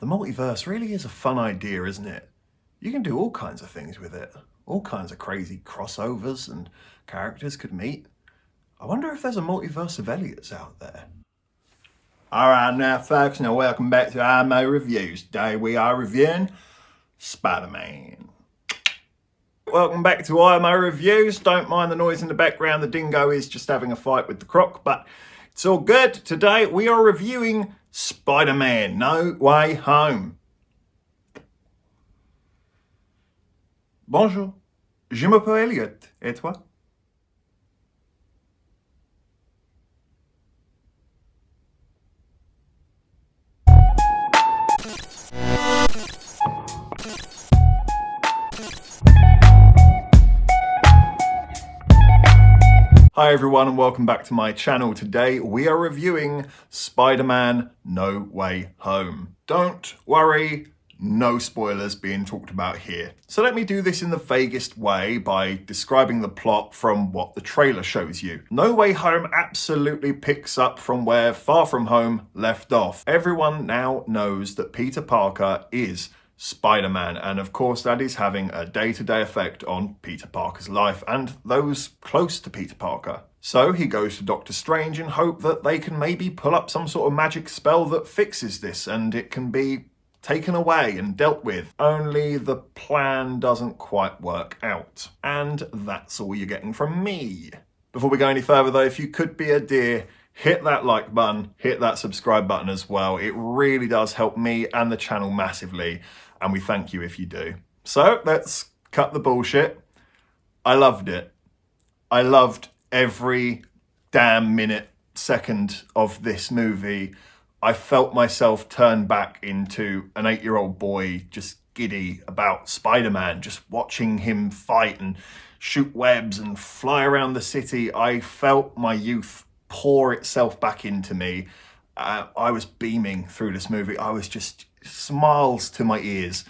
The multiverse really is a fun idea, isn't it? You can do all kinds of things with it. All kinds of crazy crossovers and characters could meet. I wonder if there's a multiverse of Elliots out there. Alright now folks, now welcome back to IMO Reviews. Today we are reviewing Spider-Man. Welcome back to IMO Reviews. Don't mind the noise in the background, the dingo is just having a fight with the croc, but it's all good. Today we are reviewing Spider-Man No Way Home. Bonjour, je m'appelle Elliot, et toi? Hi everyone and welcome back to my channel. Today we are reviewing Spider-Man No Way Home. Don't worry, no spoilers being talked about here. So let me do this in the vaguest way by describing the plot from what the trailer shows you. No Way Home absolutely picks up from where Far From Home left off. Everyone now knows that Peter Parker is Spider-Man, and of course that is having a day-to-day effect on Peter Parker's life and those close to Peter Parker. So he goes to Doctor Strange in hope that they can maybe pull up some sort of magic spell that fixes this and it can be taken away and dealt with. Only the plan doesn't quite work out. And that's all you're getting from me. Before we go any further though, if you could be a dear, hit that like button, hit that subscribe button as well. It really does help me and the channel massively, and we thank you if you do. So let's cut the bullshit. I loved it. I loved every damn minute, second of this movie. I felt myself turn back into an 8-year-old boy, just giddy about Spider-Man, just watching him fight and shoot webs and fly around the city. I felt my youth pour itself back into me. I was beaming through this movie. I was just smiles to my ears.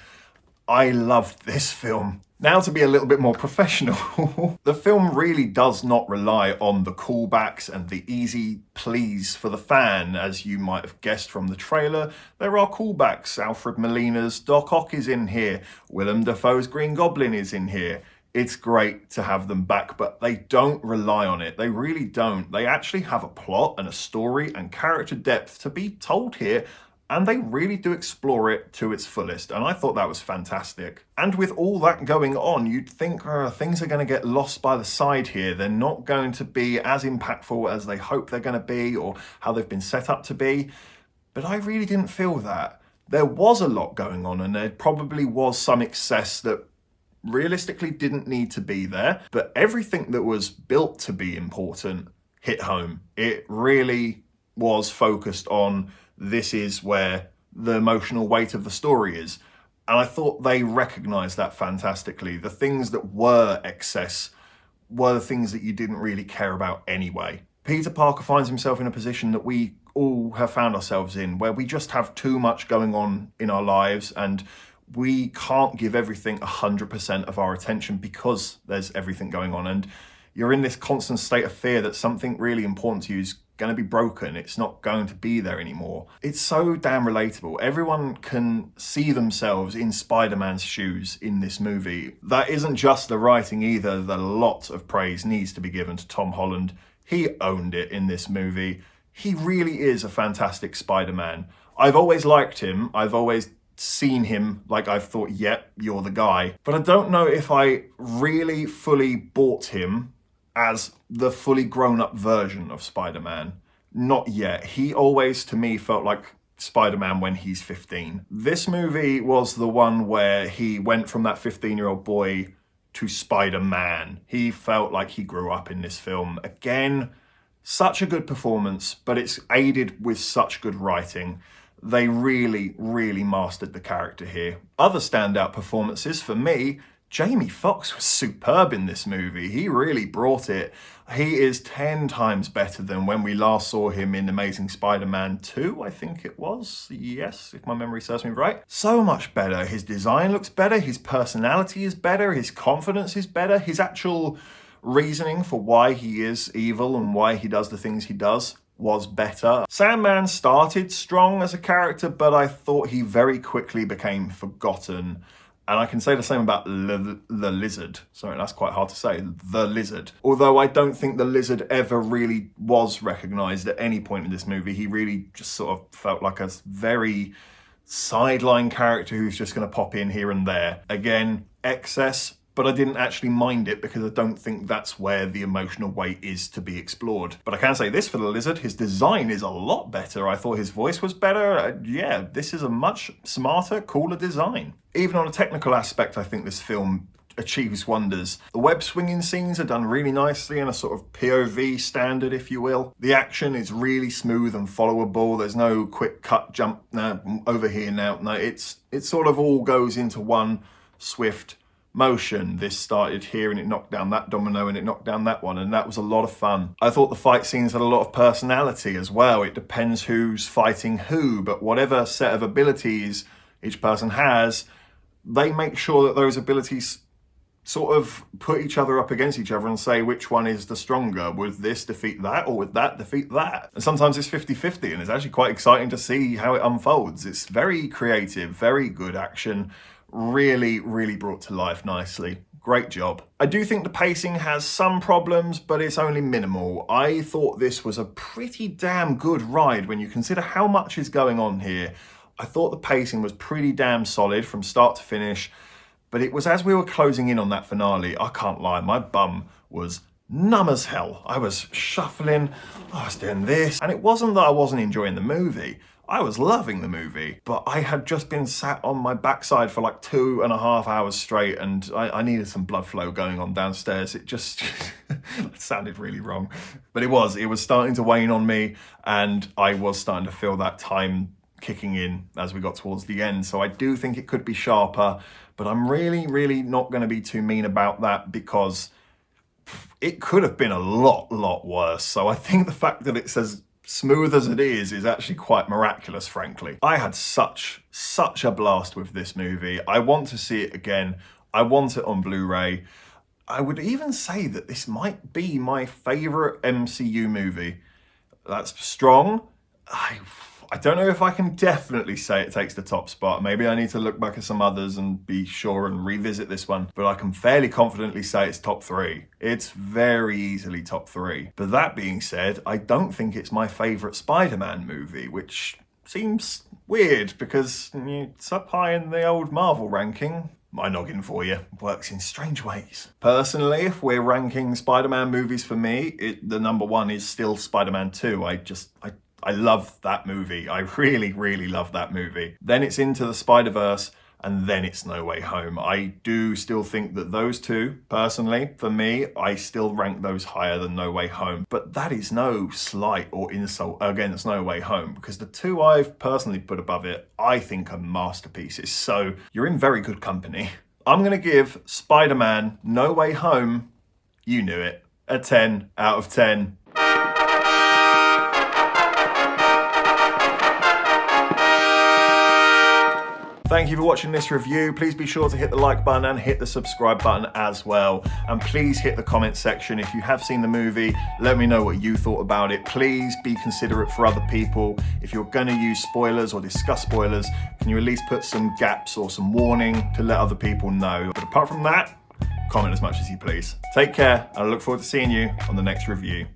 I loved this film. Now to be a little bit more professional, the film really does not rely on the callbacks and the easy please for the fan. As you might have guessed from the trailer, there are callbacks. Alfred Molina's Doc Ock is in here. Willem Dafoe's Green Goblin is in here. It's great to have them back, but they don't rely on it. They really don't. They actually have a plot and a story and character depth to be told here, and they really do explore it to its fullest, and I thought that was fantastic. And with all that going on, you'd think things are going to get lost by the side here. They're not going to be as impactful as they hope they're going to be or how they've been set up to be, but I really didn't feel that. There was a lot going on, and there probably was some excess that realistically didn't need to be there, but everything that was built to be important hit home. It really was focused on this is where the emotional weight of the story is. And I thought they recognized that fantastically. The things that were excess were the things that you didn't really care about anyway. Peter Parker finds himself in a position that we all have found ourselves in, where we just have too much going on in our lives and we can't give everything 100% of our attention because there's everything going on, and you're in this constant state of fear that something really important to you is going to be broken. It's not going to be there anymore. It's so damn relatable. Everyone can see themselves in Spider-Man's shoes in this movie. That isn't just the writing either. A lot of praise needs to be given to Tom Holland. He owned it in this movie. He really is a fantastic Spider-Man. I've always liked him. I've always seen him like I've thought, yep, you're the guy. But I don't know if I really fully bought him as the fully grown-up version of Spider-Man. Not yet. He always, to me, felt like Spider-Man when he's 15. This movie was the one where he went from that 15-year-old boy to Spider-Man. He felt like he grew up in this film. Again, such a good performance, but it's aided with such good writing. They really, really mastered the character here. Other standout performances for me, Jamie Foxx was superb in this movie. He really brought it. He is 10 times better than when we last saw him in Amazing Spider-Man 2, I think it was. Yes, if my memory serves me right. So much better. His design looks better. His personality is better. His confidence is better. His actual reasoning for why he is evil and why he does the things he does was better. Sandman started strong as a character, but I thought he very quickly became forgotten. And I can say the same about the Lizard. Sorry, that's quite hard to say. The Lizard. Although I don't think the Lizard ever really was recognised at any point in this movie. He really just sort of felt like a very sideline character who's just going to pop in here and there. Again, excess, but I didn't actually mind it because I don't think that's where the emotional weight is to be explored. But I can say this for the Lizard, his design is a lot better. I thought his voice was better. Yeah, this is a much smarter, cooler design. Even on a technical aspect, I think this film achieves wonders. The web swinging scenes are done really nicely in a sort of POV standard, if you will. The action is really smooth and followable. There's no quick cut jump over here now. No, it sort of all goes into one swift motion. This started here and it knocked down that domino and it knocked down that one, and that was a lot of fun. I thought the fight scenes had a lot of personality as well. It depends who's fighting who, but whatever set of abilities each person has, they make sure that those abilities sort of put each other up against each other and say which one is the stronger. Would this defeat that, or would that defeat that? And sometimes it's 50-50, and it's actually quite exciting to see how it unfolds. It's very creative, very good action, really brought to life nicely. Great job. I do think the pacing has some problems, but it's only minimal. I thought this was a pretty damn good ride when you consider how much is going on here. I thought the pacing was pretty damn solid from start to finish, but it was as we were closing in on that finale, I can't lie, my bum was numb as hell. I was shuffling, I was doing this, and it wasn't that I wasn't enjoying the movie. I was loving the movie, but I had just been sat on my backside for like 2.5 hours straight, and I needed some blood flow going on downstairs. It just it sounded really wrong, but it was starting to wane on me, and I was starting to feel that time kicking in as we got towards the end. So I do think it could be sharper, but I'm really not going to be too mean about that because it could have been a lot worse. So I think the fact that it's as smooth as it is actually quite miraculous, frankly. I had such a blast with this movie. I want to see it again. I want it on Blu-ray. I would even say that this might be my favorite MCU movie. That's strong. I don't know if I can definitely say it takes the top spot. Maybe I need to look back at some others and be sure and revisit this one. But I can fairly confidently say it's top 3. It's very easily top 3. But that being said, I don't think it's my favourite Spider-Man movie, which seems weird because it's up high in the old Marvel ranking. My noggin for you works in strange ways. Personally, if we're ranking Spider-Man movies for me, the number 1 is still Spider-Man 2. I love that movie. I really love that movie. Then it's Into the Spider-Verse, and then it's No Way Home. I do still think that those two, personally, for me, I still rank those higher than No Way Home. But that is no slight or insult against No Way Home, because the two I've personally put above it, I think are masterpieces. So you're in very good company. I'm going to give Spider-Man No Way Home, you knew it, a 10 out of 10. Thank you for watching this review. Please be sure to hit the like button and hit the subscribe button as well. And please hit the comment section if you have seen the movie. Let me know what you thought about it. Please be considerate for other people. If you're going to use spoilers or discuss spoilers, can you at least put some gaps or some warning to let other people know? But apart from that, comment as much as you please. Take care, and I look forward to seeing you on the next review.